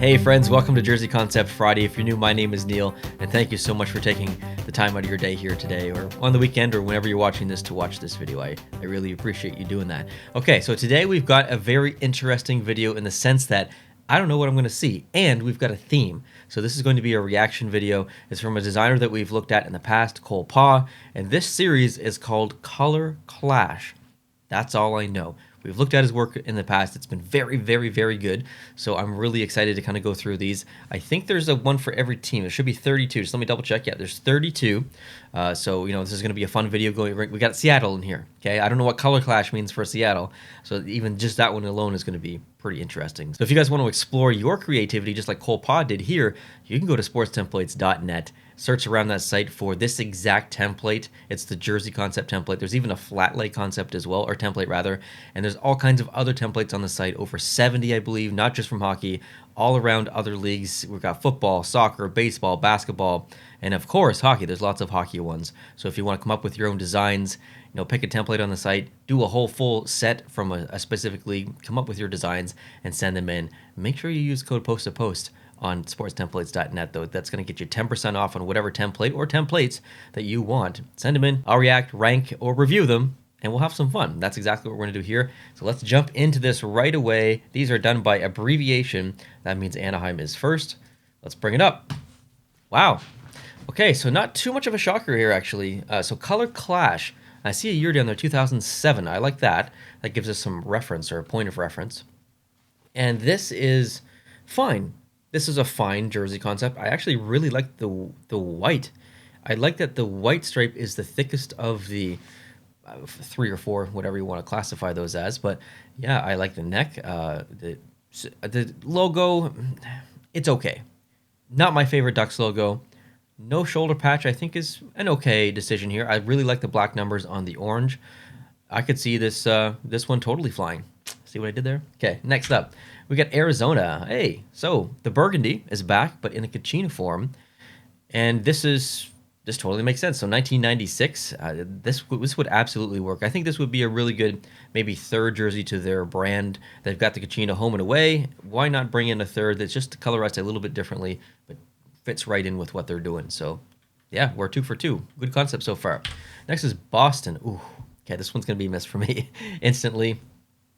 Hey friends, welcome to Jersey Concept Friday. If you're new, my name is Neil, and thank you so much for taking the time out of your day here today, or on the weekend, or whenever you're watching this to watch this video. I really appreciate you doing that. Okay, so today we've got a very interesting video in the sense that I don't know what I'm going to see, and we've got a theme. So this is going to be a reaction video. It's from a designer that we've looked at in the past, Cole Pa, and this series is called Color Clash. That's all I know. We've looked at his work in the past. It's been very, very, very good. So I'm really excited to kind of go through these. I think there's a one for every team. There should be 32. Just let me double check. Yeah, there's 32. So, this is going to be a fun video going. We got Seattle in here. Okay, I don't know what color clash means for Seattle. So even just that one alone is going to be pretty interesting. So if you guys want to explore your creativity, just like Cole Pa did here, you can go to sportstemplates.net. Search around that site for this exact template. It's the Jersey Concept template. There's even a flat lay concept as well, or template rather. And there's all kinds of other templates on the site, over 70, I believe, not just from hockey, all around other leagues. We've got football, soccer, baseball, basketball, and of course, hockey. There's lots of hockey ones. So if you want to come up with your own designs, pick a template on the site, do a whole full set from a specific league, come up with your designs, and send them in. Make sure you use code POST on sportstemplates.net, though. That's going to get you 10% off on whatever template or templates that you want. Send them in. I'll react, rank, or review them, and we'll have some fun. That's exactly what we're going to do here. So let's jump into this right away. These are done by abbreviation. That means Anaheim is first. Let's bring it up. Wow. Okay, so not too much of a shocker here, actually. So Color Clash. I see a year down there, 2007. I like that. That gives us some reference, or a point of reference. And this is fine. This is a fine jersey concept. I actually really like the white. I like that the white stripe is the thickest of the 3 or 4, whatever you want to classify those as. But yeah, I like the neck. The logo, it's okay. Not my favorite Ducks logo. No shoulder patch, I think, is an okay decision here. I really like the black numbers on the orange. I could see this one totally flying. See what I did there? Okay, next up, we got Arizona. Hey, so the burgundy is back, but in a Kachina form, and this totally makes sense. So 1996, this would absolutely work. I think this would be a really good, maybe third jersey to their brand. They've got the Kachina home and away. Why not bring in a third that's just colorized a little bit differently, but fits right in with what they're doing? So yeah, we're 2 for 2. Good concept so far. Next is Boston. Ooh, okay, this one's gonna be missed for me instantly.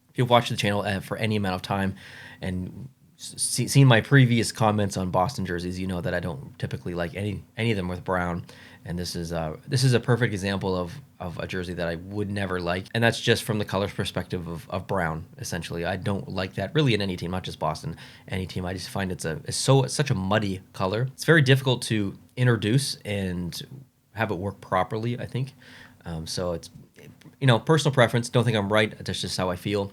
If you've watched the channel for any amount of time and seen my previous comments on Boston jerseys, you know that I don't typically like any of them with brown. And this is a perfect example of a jersey that I would never like, and that's just from the colors perspective of brown. Essentially, I don't like that really in any team, not just Boston. Any team, I just find it's such a muddy color. It's very difficult to introduce and have it work properly, I think. So it's personal preference. Don't think I'm right. That's just how I feel.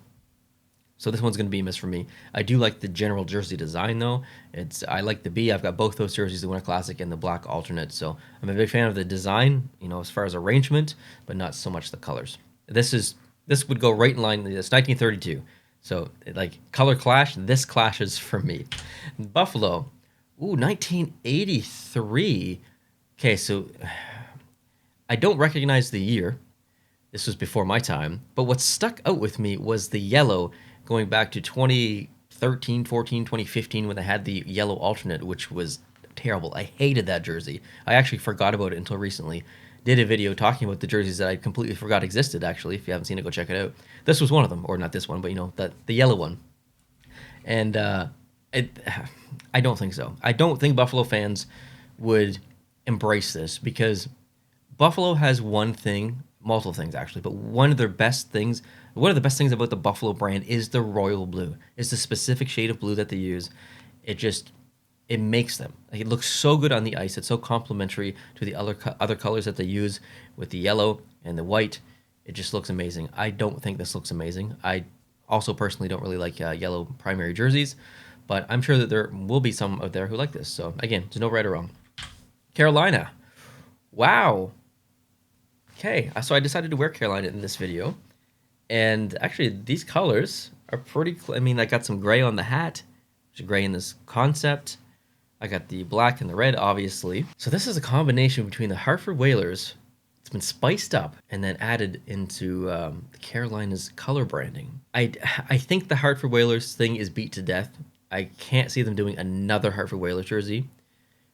So this one's going to be a miss for me. I do like the general jersey design, though. I like the B. I've got both those jerseys, the Winter Classic and the Black Alternate. So I'm a big fan of the design, as far as arrangement, but not so much the colors. This would go right in line. It's 1932. So like Color Clash, this clashes for me. Buffalo. Ooh, 1983. Okay, so I don't recognize the year. This was before my time. But what stuck out with me was the yellow, going back to 2013, 14, 2015, when they had the yellow alternate, which was terrible. I hated that jersey. I actually forgot about it until recently. Did a video talking about the jerseys that I completely forgot existed, actually. If you haven't seen it, go check it out. This was one of them, or not this one, but the yellow one. And I don't think so. I don't think Buffalo fans would embrace this, because Buffalo has one thing, multiple things actually, but one of the best things about the Buffalo brand is the royal blue. It's the specific shade of blue that they use. It makes them. It looks so good on the ice. It's so complementary to the other colors that they use with the yellow and the white. It just looks amazing. I don't think this looks amazing. I also personally don't really like yellow primary jerseys, but I'm sure that there will be some out there who like this. So again, there's no right or wrong. Carolina. Wow. Okay, so I decided to wear Carolina in this video, and actually these colors are pretty I got some gray on the hat, there's gray in this concept. I got the black and the red, obviously. So this is a combination between the Hartford Whalers. It's been spiced up and then added into Carolina's color branding. I think the Hartford Whalers thing is beat to death. I can't see them doing another Hartford Whalers jersey.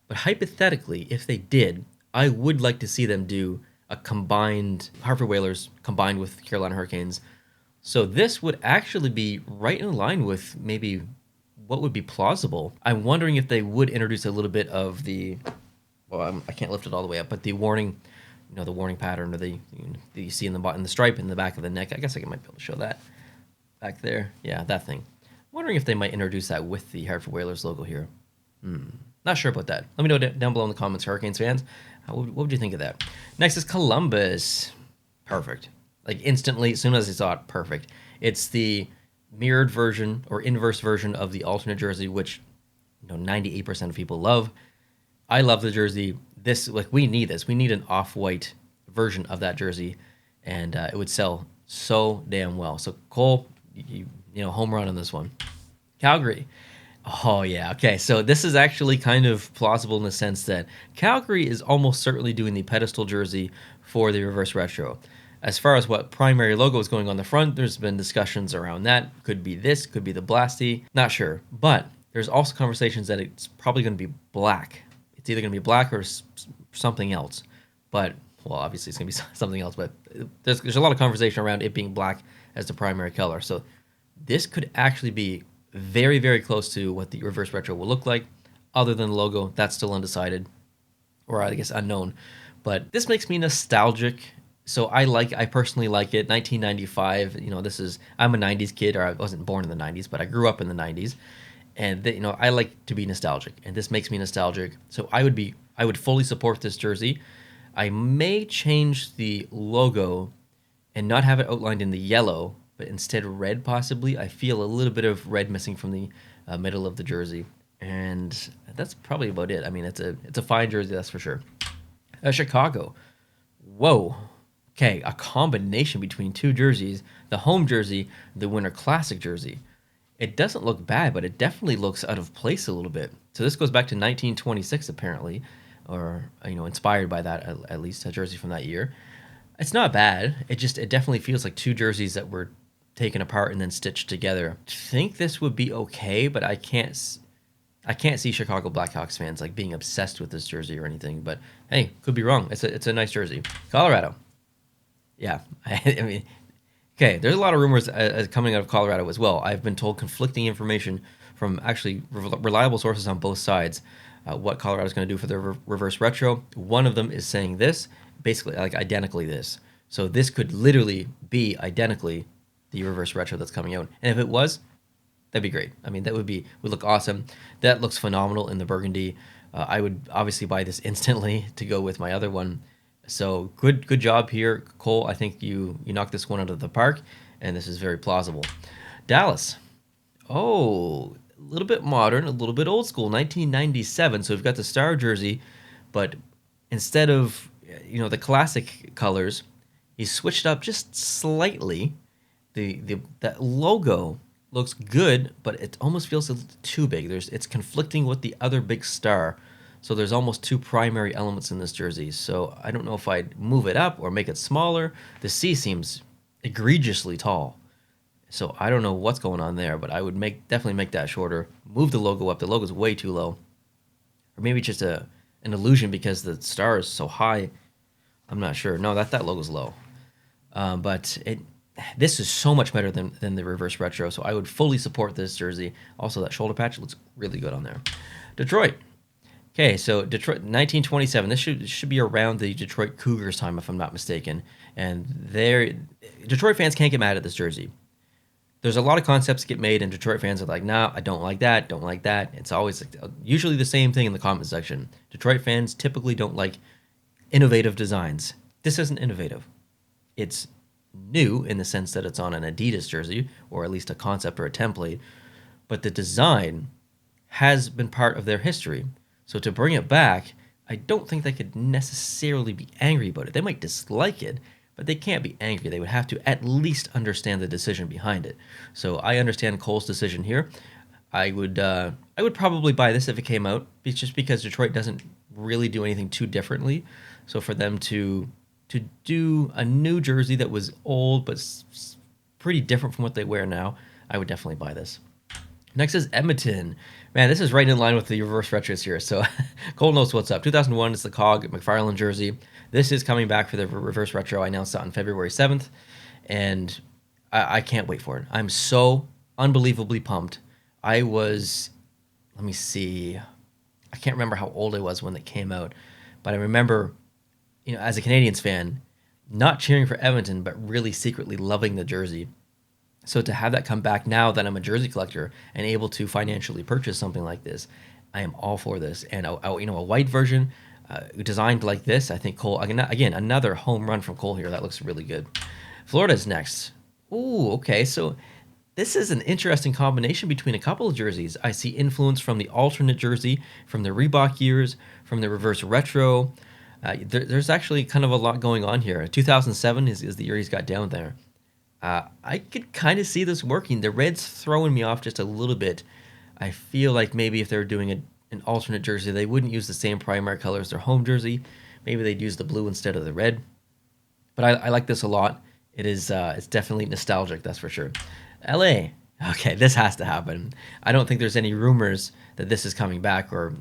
But hypothetically, if they did, I would like to see them do a combined Hartford Whalers combined with Carolina Hurricanes. So this would actually be right in line with maybe what would be plausible. I'm wondering if they would introduce a little bit of the, well, I can't lift it all the way up, but the warning, the warning pattern, or the you see in the stripe in the back of the neck. I guess I might be able to show that back there. Yeah, that thing. I'm wondering if they might introduce that with the Hartford Whalers logo here. Not sure about that. Let me know down below in the comments, Hurricanes fans. What would you think of that? Next is Columbus. Perfect. Like instantly, as soon as I saw it, perfect. It's the mirrored version or inverse version of the alternate jersey, which 98% of people love. I love the jersey. We need this. We need an off-white version of that jersey, and it would sell so damn well. So Cole, home run on this one. Calgary. Oh, yeah. Okay, so this is actually kind of plausible in the sense that Calgary is almost certainly doing the pedestal jersey for the reverse retro. As far as what primary logo is going on the front, there's been discussions around that. Could be this, could be the Blasty. Not sure. But there's also conversations that it's probably going to be black. It's either going to be black or something else. But, well, obviously it's going to be something else. But there's a lot of conversation around it being black as the primary color. So this could actually be very, very close to what the reverse retro will look like. Other than the logo, that's still undecided, or I guess unknown. But this makes me nostalgic. So I personally like it. 1995, I'm a 90s kid, or I wasn't born in the 90s, but I grew up in the 90s. And I like to be nostalgic, and this makes me nostalgic. So I would fully support this jersey. I may change the logo and not have it outlined in the yellow, but instead red possibly. I feel a little bit of red missing from the middle of the jersey, and that's probably about it. I mean, it's a fine jersey, that's for sure. Chicago. Whoa. Okay, a combination between two jerseys, the home jersey, the Winter Classic jersey. It doesn't look bad, but it definitely looks out of place a little bit. So this goes back to 1926 apparently, or inspired by that, at least a jersey from that year. It's not bad. It definitely feels like two jerseys that were taken apart and then stitched together. I think this would be okay, but I can't see Chicago Blackhawks fans like being obsessed with this jersey or anything. But hey, could be wrong. It's a nice jersey. Colorado. Yeah, I mean, okay. There's a lot of rumors coming out of Colorado as well. I've been told conflicting information from actually reliable sources on both sides. What Colorado's going to do for their reverse retro. One of them is saying this, basically like identically this. So this could literally be identically the reverse retro that's coming out. And if it was, that'd be great. I mean, would look awesome. That looks phenomenal in the burgundy. I would obviously buy this instantly to go with my other one. So good job here, Cole. I think you knocked this one out of the park, and this is very plausible. Dallas. Oh, a little bit modern, a little bit old school. 1997. So we've got the Star jersey, but instead of the classic colors, he switched up just slightly. That logo looks good, but it almost feels a little too big. It's conflicting with the other big star. So there's almost two primary elements in this jersey. So I don't know if I'd move it up or make it smaller. The C seems egregiously tall. So I don't know what's going on there, but I would definitely make that shorter. Move the logo up. The logo's way too low. Or maybe just an illusion because the star is so high. I'm not sure. No, that logo's low. But this is so much better than the reverse retro, so I would fully support this jersey. Also, that shoulder patch looks really good on there. Detroit. Okay, so Detroit, 1927. This should be around the Detroit Cougars time, if I'm not mistaken. And Detroit fans can't get mad at this jersey. There's a lot of concepts get made, and Detroit fans are like, nah, I don't like that, don't like that. It's always usually the same thing in the comment section. Detroit fans typically don't like innovative designs. This isn't innovative. It's new in the sense that it's on an Adidas jersey, or at least a concept or a template, but the design has been part of their history. So to bring it back, I don't think they could necessarily be angry about it. They might dislike it, but they can't be angry. They would have to at least understand the decision behind it. So I understand Cole's decision here. I would probably buy this if it came out, just because Detroit doesn't really do anything too differently. So for them to do a new jersey that was old but pretty different from what they wear now, I would definitely buy this. Next is Edmonton. Man, this is right in line with the reverse retros here. So Cole knows what's up. 2001 is the Cog McFarland jersey. This is coming back for the reverse retro. I announced that on February 7th, and I can't wait for it. I'm so unbelievably pumped. Let me see, I can't remember how old I was when it came out, but I remember, as a Canadiens fan, not cheering for Edmonton, but really secretly loving the jersey. So to have that come back now that I'm a jersey collector and able to financially purchase something like this, I am all for this. And a white version designed like this, I think Cole, again, another home run from Cole here. That looks really good. Florida's next. Ooh, okay. So this is an interesting combination between a couple of jerseys. I see influence from the alternate jersey, from the Reebok years, from the reverse retro. There's actually kind of a lot going on here. 2007 is the year he's got down there. I could kind of see this working. The red's throwing me off just a little bit. I feel like maybe if they were doing an alternate jersey, they wouldn't use the same primary color as their home jersey. Maybe they'd use the blue instead of the red. But I like this a lot. It's definitely nostalgic, that's for sure. LA. Okay, this has to happen. I don't think there's any rumors that this is coming back, or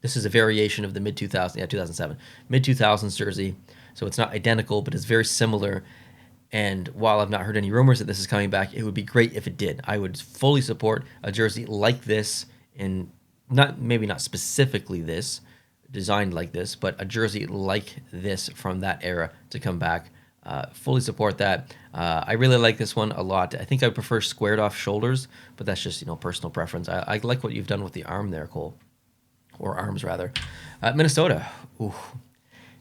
this is a variation of the mid-2000s, 2007, mid-2000s jersey. So it's not identical, but it's very similar. And while I've not heard any rumors that this is coming back, it would be great if it did. I would fully support a jersey like this, in maybe not specifically this, designed like this, but a jersey like this from that era to come back. Fully support that. I really like this one a lot. I think I prefer squared off shoulders, but that's just personal preference. I like what you've done with the arm there, Cole, or arms rather. Minnesota. Ooh.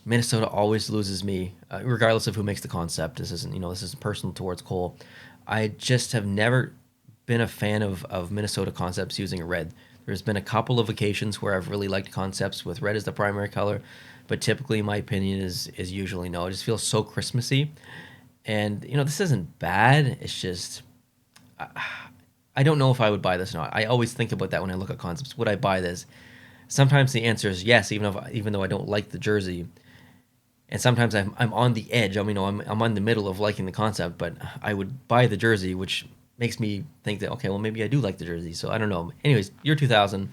Minnesota always loses me, regardless of who makes the concept. This isn't personal towards Cole. I just have never been a fan of Minnesota concepts using red. There's been a couple of occasions where I've really liked concepts with red as the primary color, but typically my opinion is usually no. It just feels so Christmassy. And, this isn't bad. It's just, I don't know if I would buy this or not. I always think about that when I look at concepts. Would I buy this? Sometimes the answer is yes, even though I don't like the jersey. And sometimes I'm on the edge. I'm on the middle of liking the concept, but I would buy the jersey, which makes me think that, okay, well, maybe I do like the jersey. So I don't know. Anyways, year 2000,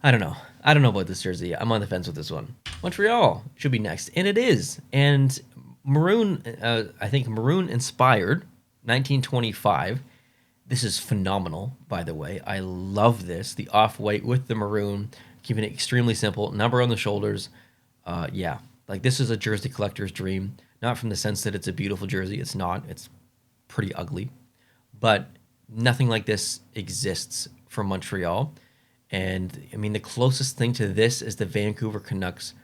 I don't know. I don't know about this jersey. I'm on the fence with this one. Montreal should be next, and it is. And maroon, I think maroon inspired, 1925. This is phenomenal, by the way. I love this. The off-white with the maroon, keeping it extremely simple. Number on the shoulders. Yeah. Like, this is a jersey collector's dream. Not from the sense that it's a beautiful jersey. It's not. It's pretty ugly. But nothing like this exists for Montreal. And, the closest thing to this is the Vancouver Canucks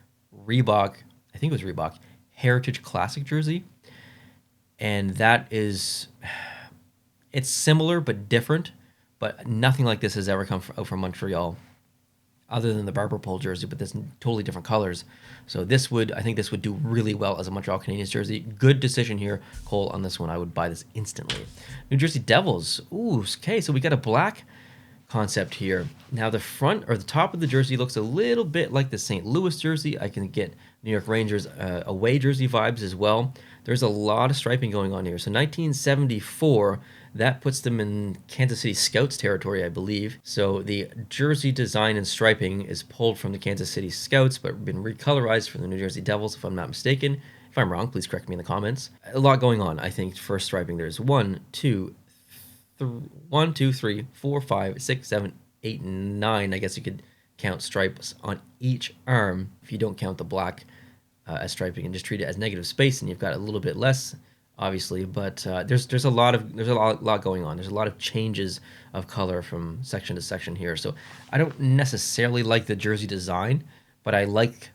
Reebok, I think it was Reebok, Heritage Classic jersey. And that is, it's similar but different. But nothing like this has ever come out from Montreal, other than the barber pole jersey, but there's totally different colors. So I think this would do really well as a Montreal Canadiens jersey. Good decision here, Cole, on this one. I would buy this instantly. New Jersey Devils. Ooh, okay, so we got a black concept here. Now the front or the top of the jersey looks a little bit like the St. Louis jersey. I can get New York Rangers away jersey vibes as well. There's a lot of striping going on here. So 1974, that puts them in Kansas City Scouts territory, I believe. So the jersey design and striping is pulled from the Kansas City Scouts, but been recolorized for the New Jersey Devils, if I'm not mistaken. If I'm wrong, please correct me in the comments. A lot going on, I think, for striping. There's 1, 2, 3, 4, 5, 6, 7, 8, 9. I guess you could count stripes on each arm if you don't count the black as striping and just treat it as negative space, and you've got a little bit less, obviously. But there's a lot going on. There's a lot of changes of color from section to section here. So I don't necessarily like the jersey design, but I like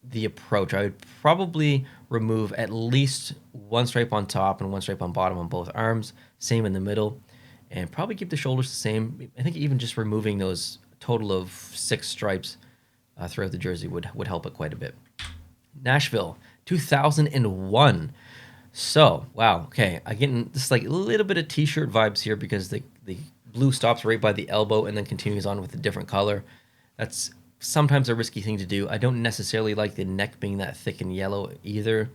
the approach. I would probably remove at least one stripe on top and one stripe on bottom on both arms, same in the middle, and probably keep the shoulders the same. I think even just removing those total of 6 stripes throughout the jersey would help it quite a bit. Nashville, 2001. So, wow, okay. I'm getting just like a little bit of t-shirt vibes here because the blue stops right by the elbow and then continues on with a different color. That's sometimes a risky thing to do. I don't necessarily like the neck being that thick and yellow either.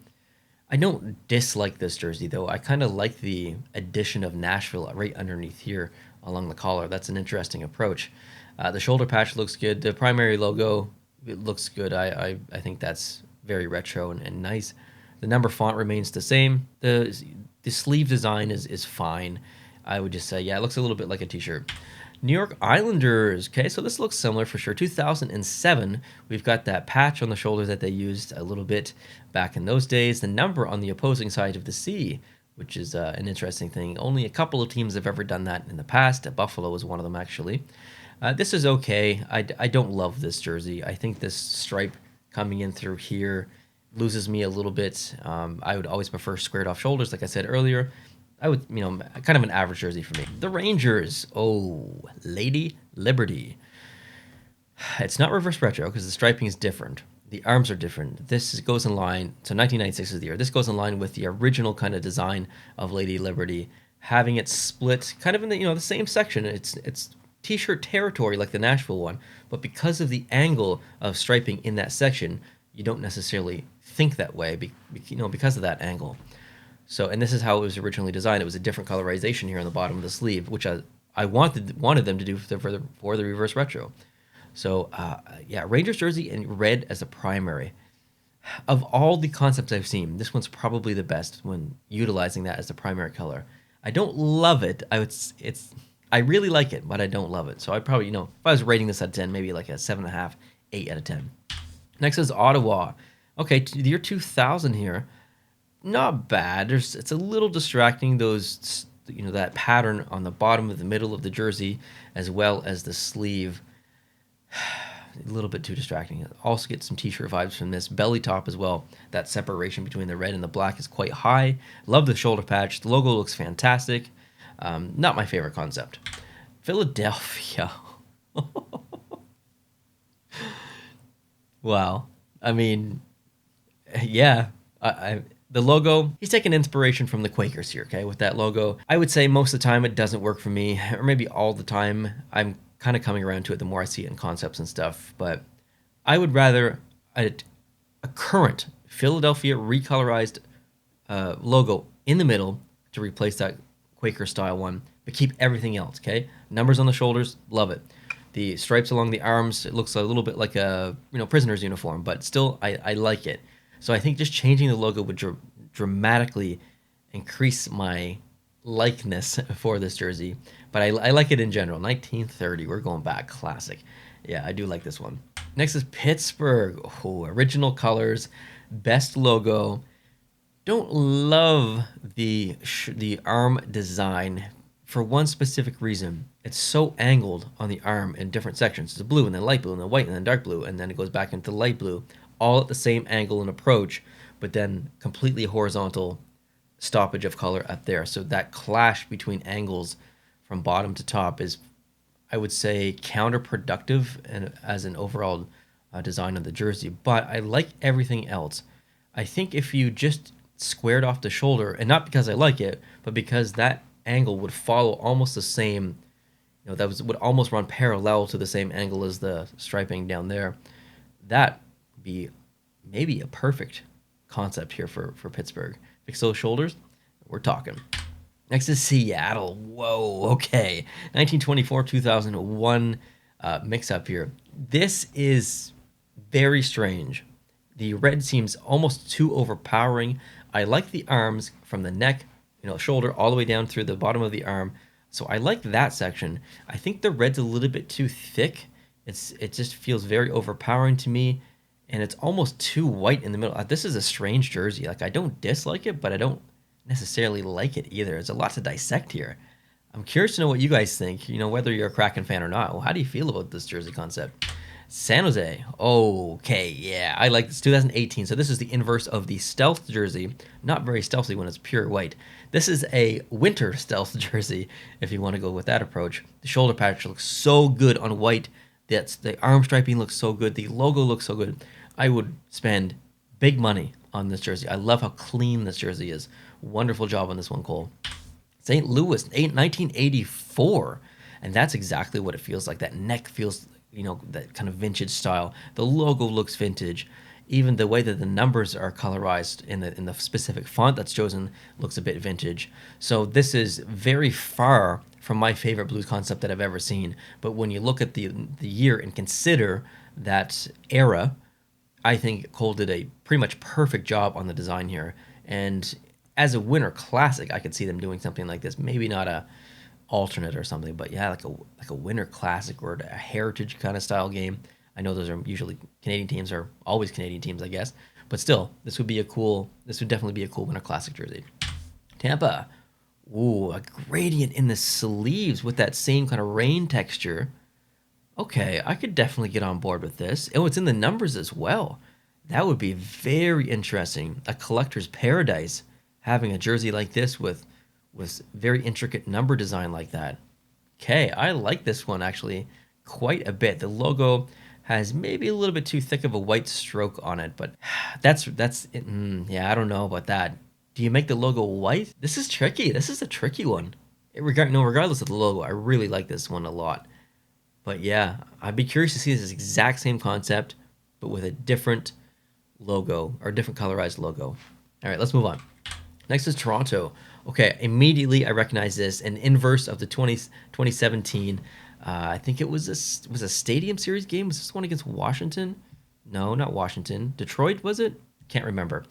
I don't dislike this jersey, though. I kind of like the addition of Nashville right underneath here along the collar. That's an interesting approach. The shoulder patch looks good. The primary logo, it looks good. I think that's very retro and nice. The number font remains the same. The sleeve design is fine. I would just say, yeah, it looks a little bit like a t-shirt. New York Islanders. Okay, so this looks similar for sure. 2007, we've got that patch on the shoulder that they used a little bit back in those days. The number on the opposing side of the C, which is an interesting thing. Only a couple of teams have ever done that in the past. Buffalo was one of them, actually. This is okay. I don't love this jersey. I think this stripe coming in through here loses me a little bit. I would always prefer squared off shoulders, like I said earlier. I would, kind of an average jersey for me. The Rangers. Oh, Lady Liberty. It's not reverse retro because the striping is different. The arms are different. This goes in line. So 1996 is the year. This goes in line with the original kind of design of Lady Liberty, having it split kind of in the the same section. It's t-shirt territory like the Nashville one, but because of the angle of striping in that section, you don't necessarily think that way. Because of that angle. So, and this is how it was originally designed. It was a different colorization here on the bottom of the sleeve, which I wanted them to do for the reverse retro. So, yeah, Rangers jersey in red as a primary. Of all the concepts I've seen, this one's probably the best when utilizing that as the primary color. I don't love it. I really like it, but I don't love it. So I'd probably, if I was rating this out of 10, maybe like a 7.5, 8 out of 10. Next is Ottawa. Okay, the year 2000 here. Not bad. It's a little distracting, those that pattern on the bottom of the middle of the jersey as well as the sleeve. A little bit too distracting. Also get some t-shirt vibes from this. Belly top as well. That separation between the red and the black is quite high. Love the shoulder patch. The logo looks fantastic. Not my favorite concept. Philadelphia. Wow. I mean, yeah. The logo, he's taking inspiration from the Quakers here, okay, with that logo. I would say most of the time it doesn't work for me, or maybe all the time. I'm kind of coming around to it the more I see it in concepts and stuff, but I would rather a current Philadelphia recolorized logo in the middle to replace that Quaker style one, but keep everything else, okay? Numbers on the shoulders, love it. The stripes along the arms, it looks a little bit like a prisoner's uniform, but still, I like it. So I think just changing the logo would dramatically increase my likeness for this jersey. But I like it in general. 1930, we're going back. Classic. Yeah, I do like this one. Next is Pittsburgh. Oh, original colors, best logo. Don't love the arm design for one specific reason. It's so angled on the arm in different sections. It's blue and then light blue and then white and then dark blue and then it goes back into light blue. All at the same angle and approach, but then completely horizontal stoppage of color up there. So that clash between angles from bottom to top is, I would say, counterproductive and as an overall design of the jersey. But I like everything else. I think if you just squared off the shoulder, and not because I like it, but because that angle would follow almost the same, would almost run parallel to the same angle as the striping down there, that be maybe a perfect concept here for Pittsburgh. Fix those shoulders, we're talking. Next is Seattle. Whoa, okay. 1924-2001 mix-up here. This is very strange. The red seems almost too overpowering. I like the arms from the neck, shoulder, all the way down through the bottom of the arm. So I like that section. I think the red's a little bit too thick. It just feels very overpowering to me. And it's almost too white in the middle. This is a strange jersey. Like, I don't dislike it, but I don't necessarily like it either. There's a lot to dissect here. I'm curious to know what you guys think, whether you're a Kraken fan or not. Well, how do you feel about this jersey concept? San Jose. Okay, yeah. I like this. 2018. So this is the inverse of the stealth jersey. Not very stealthy when it's pure white. This is a winter stealth jersey, if you want to go with that approach. The shoulder patch looks so good on white. The arm striping looks so good. The logo looks so good. I would spend big money on this jersey. I love how clean this jersey is. Wonderful job on this one, Cole. St. Louis, 1984. And that's exactly what it feels like. That neck feels, that kind of vintage style. The logo looks vintage. Even the way that the numbers are colorized in the specific font that's chosen looks a bit vintage. So this is very far from my favorite Blues concept that I've ever seen. But when you look at the year and consider that era, I think Cole did a pretty much perfect job on the design here. And as a Winter Classic, I could see them doing something like this. Maybe not a alternate or something, but yeah, like a Winter Classic or a Heritage kind of style game. I know those are usually Canadian teams, are always Canadian teams, I guess. But still, this would definitely be a cool Winter Classic jersey. Tampa. Ooh, a gradient in the sleeves with that same kind of rain texture. Okay, I could definitely get on board with this. Oh, it's in the numbers as well. That would be very interesting. A collector's paradise having a jersey like this with very intricate number design like that. Okay, I like this one actually quite a bit. The logo has maybe a little bit too thick of a white stroke on it, but yeah, I don't know about that. Do you make the logo white? This is tricky. This is a tricky one. Regardless of the logo, I really like this one a lot. But yeah, I'd be curious to see this exact same concept, but with a different logo or different colorized logo. All right, let's move on. Next is Toronto. Okay, immediately I recognize this, an inverse of the 2017. I think it was a Stadium Series game. Was this one against Washington? No, not Washington. Detroit, was it? Can't remember.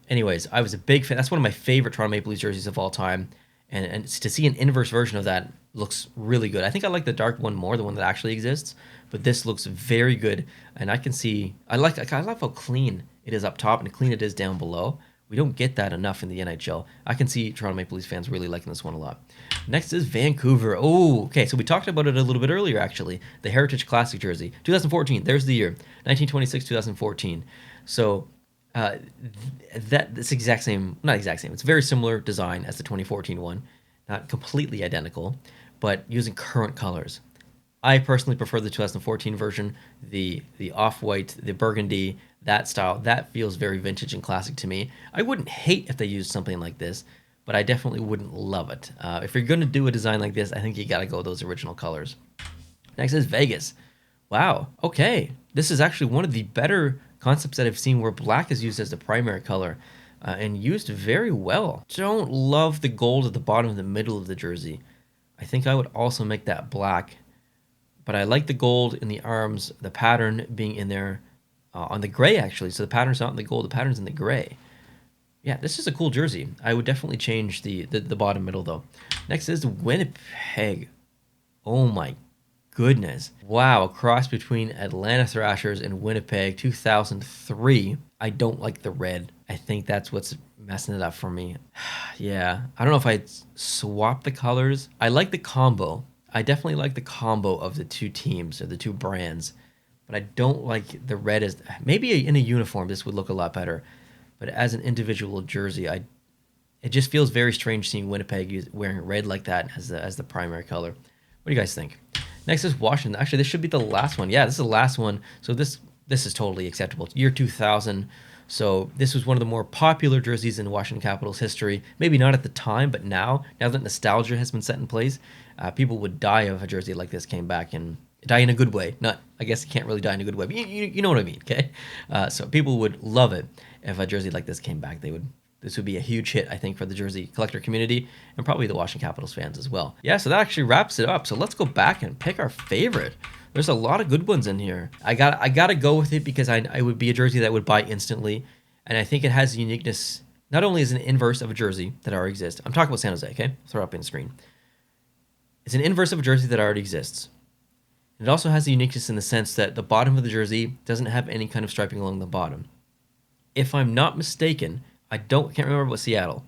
Anyways, I was a big fan. That's one of my favorite Toronto Maple Leafs jerseys of all time. And to see an inverse version of that looks really good. I think I like the dark one more, the one that actually exists. But this looks very good. And I love how clean it is up top and clean it is down below. We don't get that enough in the NHL. I can see Toronto Maple Leafs fans really liking this one a lot. Next is Vancouver. Oh, okay. So we talked about it a little bit earlier, actually. The Heritage Classic jersey. 2014. There's the year. 1926, 2014. So that's exact same, not exact same. It's very similar design as the 2014 one, not completely identical, but using current colors. I personally prefer the 2014 version, the off-white, the burgundy, that style. That feels very vintage and classic to me. I wouldn't hate if they used something like this, but I definitely wouldn't love it. If you're going to do a design like this, I think you got to go those original colors. Next is Vegas. Wow. Okay. This is actually one of the better concepts that I've seen where black is used as the primary color and used very well. Don't love the gold at the bottom of the middle of the jersey. I think I would also make that black, but I like the gold in the arms, the pattern being in there on the gray actually. So the pattern's not in the gold, the pattern's in the gray. Yeah, this is a cool jersey. I would definitely change the bottom middle though. Next is Winnipeg. Oh my goodness. Wow, a cross between Atlanta Thrashers and Winnipeg 2003. I don't like the red. I think that's what's messing it up for me. Yeah, I don't know if I'd swap the colors. I like the combo. I definitely like the combo of the two teams or the two brands, but I don't like the red as maybe in a uniform this would look a lot better, but as an individual jersey, it just feels very strange seeing Winnipeg wearing red like that as the primary color. What do you guys think? Next is Washington. Actually, this should be the last one. Yeah, this is the last one. So this is totally acceptable. It's year 2000. So this was one of the more popular jerseys in Washington Capitals history. Maybe not at the time, but now that nostalgia has been set in place, people would die if a jersey like this came back, and die in a good way. Not, I guess you can't really die in a good way, but you know what I mean, okay? So people would love it if a jersey like this came back. This would be a huge hit, I think, for the jersey collector community and probably the Washington Capitals fans as well. Yeah, so that actually wraps it up. So let's go back and pick our favorite. There's a lot of good ones in here. I gotta go with it because I would be a jersey that I would buy instantly, and I think it has uniqueness. Not only is it an inverse of a jersey that already exists. I'm talking about San Jose, okay? I'll throw it up in the screen. It's an inverse of a jersey that already exists. It also has the uniqueness in the sense that the bottom of the jersey doesn't have any kind of striping along the bottom. If I'm not mistaken, can't remember about Seattle.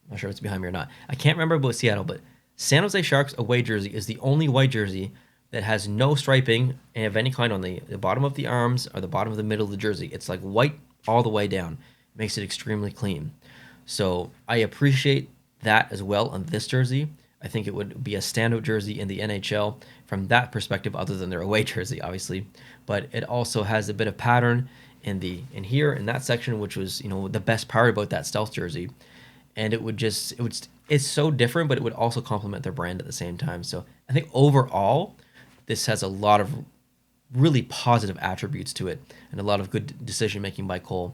I'm not sure if it's behind me or not. I can't remember about Seattle, but San Jose Sharks away jersey is the only white jersey that has no striping of any kind on the bottom of the arms or the bottom of the middle of the jersey. It's like white all the way down. It makes it extremely clean. So I appreciate that as well on this jersey. I think it would be a standout jersey in the NHL from that perspective, other than their away jersey, obviously. But it also has a bit of pattern in here in that section, which was the best part about that stealth jersey. And it's so different, but it would also complement their brand at the same time. So I think overall, this has a lot of really positive attributes to it and a lot of good decision making by Cole.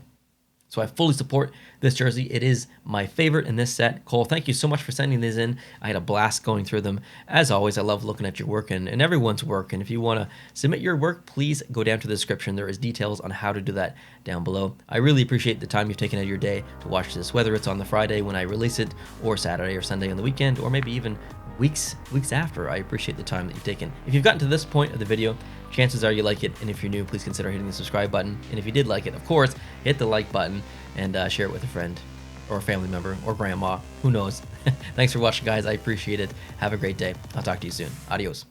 So I fully support this jersey. It is my favorite in this set. Cole, thank you so much for sending these in. I had a blast going through them. As always, I love looking at your work and everyone's work. And if you want to submit your work, please go down to the description. There is details on how to do that down below. I really appreciate the time you've taken out of your day to watch this, whether it's on the Friday when I release it, or Saturday or Sunday on the weekend, or maybe even weeks after. I appreciate the time that you've taken. If you've gotten to this point of the video, chances are you like it, and if you're new, please consider hitting the subscribe button. And if you did like it, of course, hit the like button and share it with a friend or a family member or grandma, who knows. Thanks for watching, guys. I appreciate it. Have a great day. I'll talk to you soon. Adios.